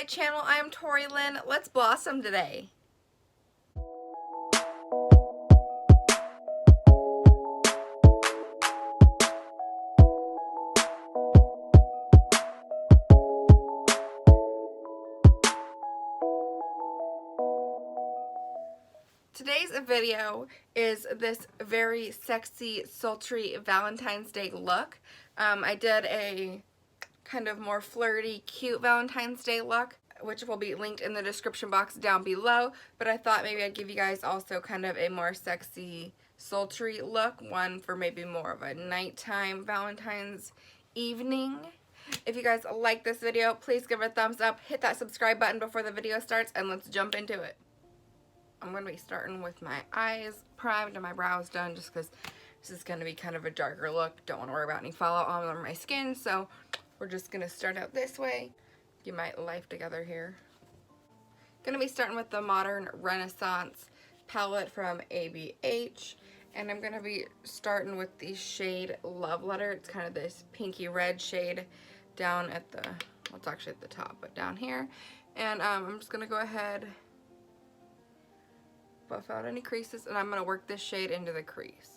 my channel. I am Tori Lynn. Let's blossom today. Today's video is this very sexy, sultry Valentine's Day look. I did a kind of more flirty, cute Valentine's Day look, which will be linked in the description box down below, but I thought maybe I'd give you guys also kind of a more sexy, sultry look, one for maybe more of a nighttime Valentine's evening. If you guys like this video, please give it a thumbs up, hit that subscribe button before the video starts, and let's jump into it. I'm going to be starting with my eyes primed and my brows done just because this is going to be kind of a darker look. Don't want to worry about any fallout on my skin, so we're just going to start out this way. Get my life together here. Going to be starting with the Modern Renaissance palette from ABH, and I'm going to be starting with the shade Love Letter. It's kind of this pinky red shade down at the, well, it's actually at the top, but down here. And I'm just going to go ahead, buff out any creases, and I'm going to work this shade into the crease.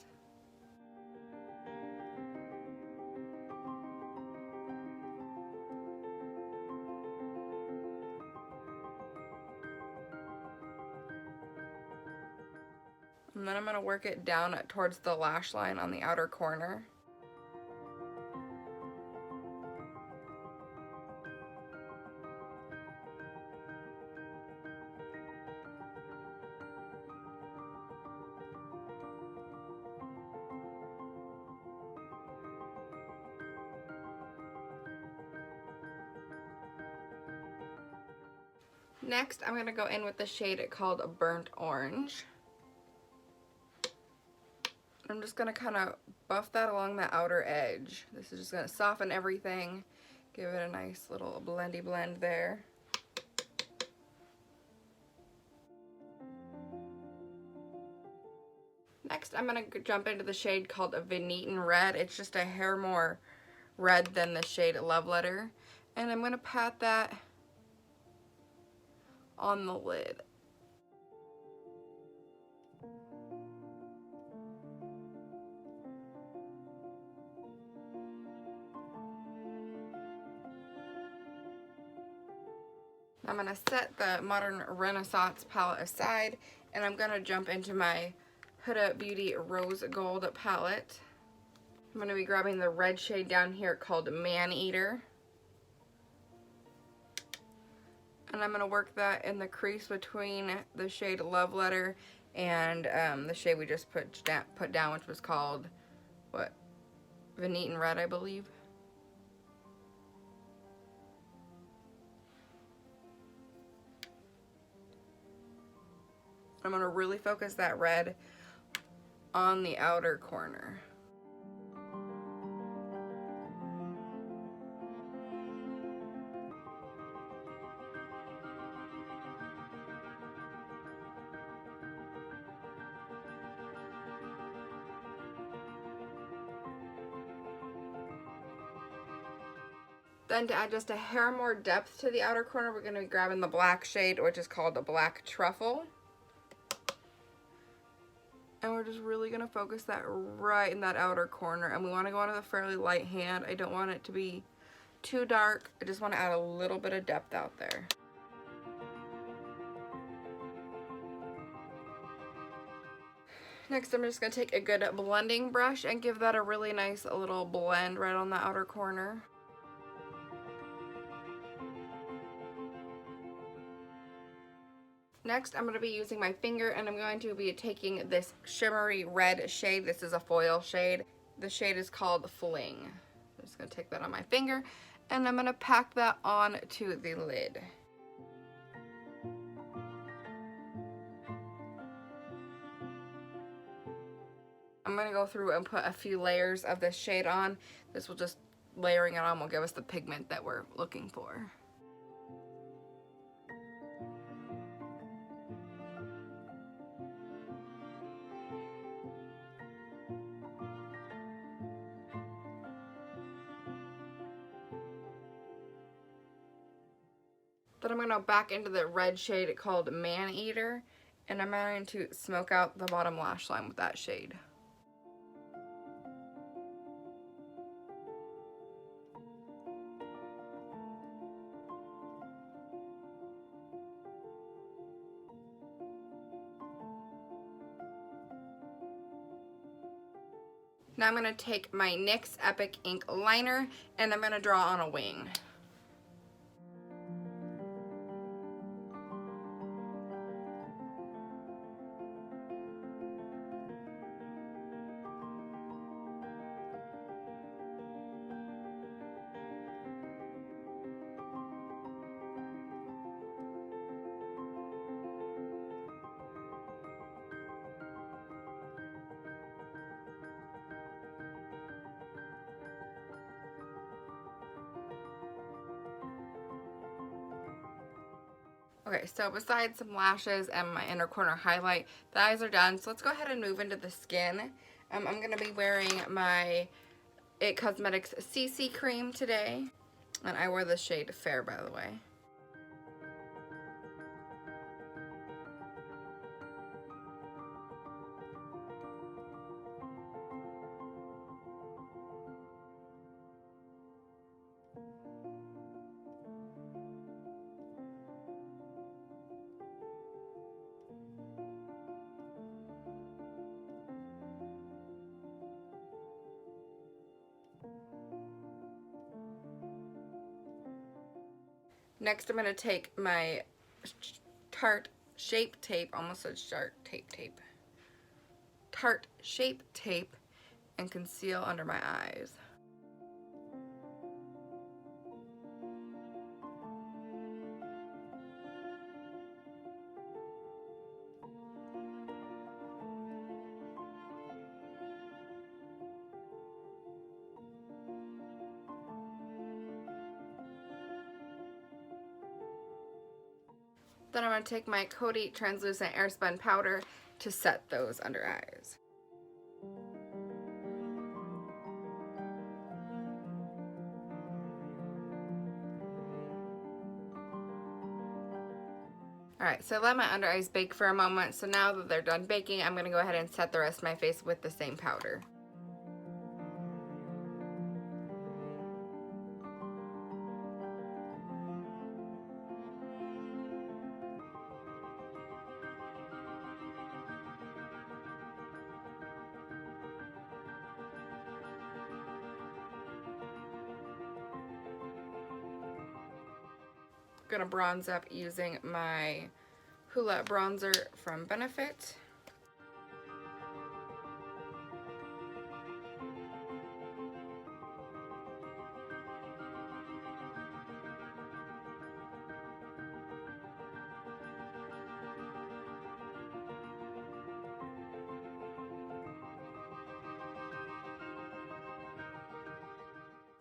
And then I'm going to work it down towards the lash line on the outer corner. Next, I'm going to go in with the shade called Burnt Orange. I'm just going to kind of buff that along the outer edge. This is just going to soften everything, give it a nice little blendy blend there. Next, I'm going to jump into the shade called Venetian Red. It's just a hair more red than the shade Love Letter. And I'm going to pat that on the lid. I'm going to set the Modern Renaissance palette aside, and I'm going to jump into my Huda Beauty Rose Gold palette. I'm going to be grabbing the red shade down here called Man Eater. And I'm going to work that in the crease between the shade Love Letter and the shade we just put down, which was called, what, Venetian Red, I believe. I'm going to really focus that red on the outer corner. Then to add just a hair more depth to the outer corner, we're going to be grabbing the black shade, which is called the Black Truffle. And we're just really going to focus that right in that outer corner. And we want to go on with a fairly light hand. I don't want it to be too dark. I just want to add a little bit of depth out there. Next, I'm just going to take a good blending brush and give that a really nice little blend right on the outer corner. Next, I'm going to be using my finger, and I'm going to be taking this shimmery red shade. This is a foil shade. The shade is called Fling. I'm just going to take that on my finger, and I'm going to pack that on to the lid. I'm going to go through and put a few layers of this shade on. This will just, layering it on will give us the pigment that we're looking for. Then I'm going to go back into the red shade called Man Eater, and I'm going to smoke out the bottom lash line with that shade. Now I'm going to take my NYX Epic Ink liner and I'm going to draw on a wing. Okay, so besides some lashes and my inner corner highlight, the eyes are done. So let's go ahead and move into the skin. I'm going to be wearing my It Cosmetics CC cream today. And I wear the shade Fair, by the way. Next, I'm going to take my Tarte Shape Tape, almost said Tarte Tape, Tarte Shape Tape, and conceal under my eyes. Then I'm going to take my Coty Translucent Airspun Powder to set those under eyes. Alright, so I let my under eyes bake for a moment, so now that they're done baking, I'm going to go ahead and set the rest of my face with the same powder. I'm going to bronze up using my Hoola bronzer from Benefit.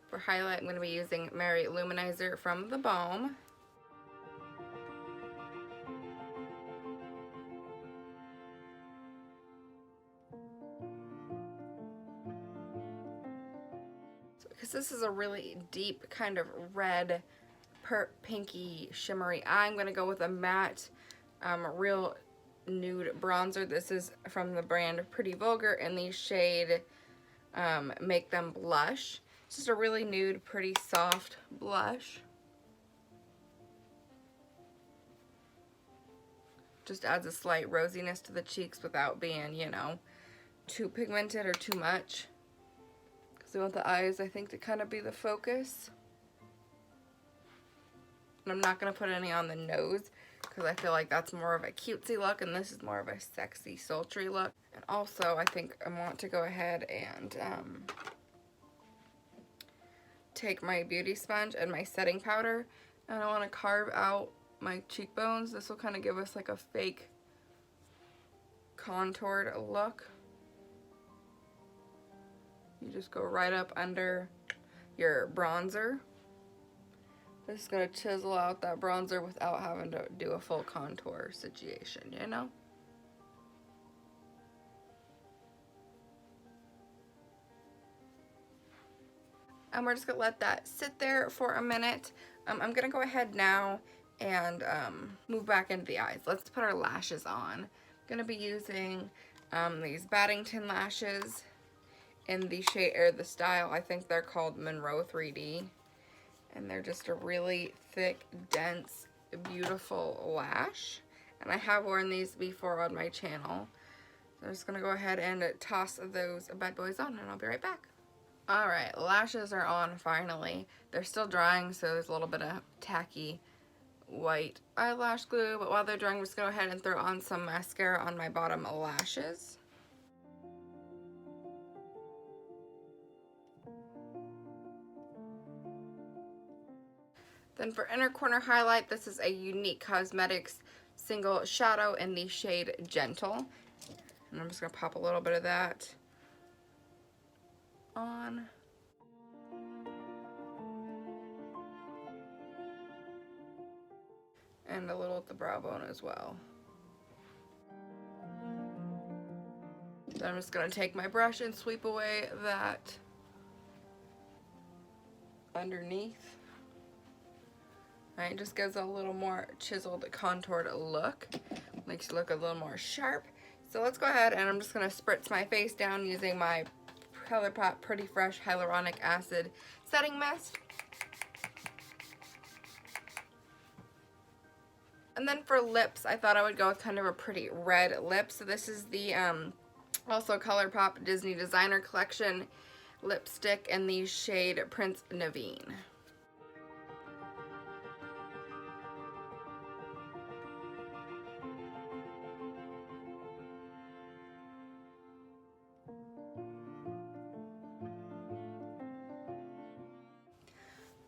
For highlight, I'm going to be using Mary Luminizer from The Balm. Because this is a really deep kind of red, pinky, shimmery eye, I'm going to go with a matte, real nude bronzer. This is from the brand Pretty Vulgar in the shade Make Them Blush. It's just a really nude, pretty soft blush. Just adds a slight rosiness to the cheeks without being, you know, too pigmented or too much. Because we want the eyes, I think, to kind of be the focus. And I'm not going to put any on the nose because I feel like that's more of a cutesy look and this is more of a sexy, sultry look. And also, I think I want to go ahead and take my beauty sponge and my setting powder and I want to carve out my cheekbones. This will kind of give us like a fake contoured look. You just go right up under your bronzer. Just gonna chisel out that bronzer without having to do a full contour situation, you know? And we're just gonna let that sit there for a minute. I'm gonna go ahead now and move back into the eyes. Let's put our lashes on. I'm going to be using these Baddington lashes in the shade, or the style, I think they're called Monroe 3D. And they're just a really thick, dense, beautiful lash. And I have worn these before on my channel. So I'm just going to go ahead and toss those bad boys on, and I'll be right back. Alright, lashes are on finally. They're still drying, so there's a little bit of tacky white eyelash glue. But while they're drying, I'm just going to go ahead and throw on some mascara on my bottom lashes. Then for inner corner highlight, this is a Unique Cosmetics single shadow in the shade Gentle. And I'm just going to pop a little bit of that on. And a little at the brow bone as well. Then I'm just going to take my brush and sweep away that underneath. Right, it just gives a little more chiseled, contoured look. Makes you look a little more sharp. So let's go ahead and I'm just going to spritz my face down using my ColourPop Pretty Fresh Hyaluronic Acid Setting Mist. And then for lips, I thought I would go with kind of a pretty red lip. So this is the also ColourPop Disney Designer Collection lipstick in the shade Prince Naveen.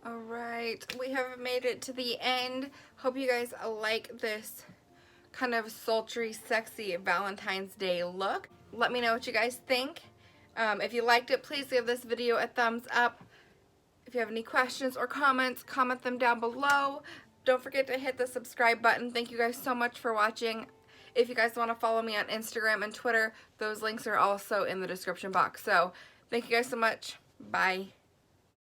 Alright, we have made it to the end. Hope you guys like this kind of sultry, sexy Valentine's Day look. Let me know what you guys think. If you liked it, please give this video a thumbs up. If you have any questions or comments, comment them down below. Don't forget to hit the subscribe button. Thank you guys so much for watching. If you guys want to follow me on Instagram and Twitter, those links are also in the description box. So, thank you guys so much. Bye.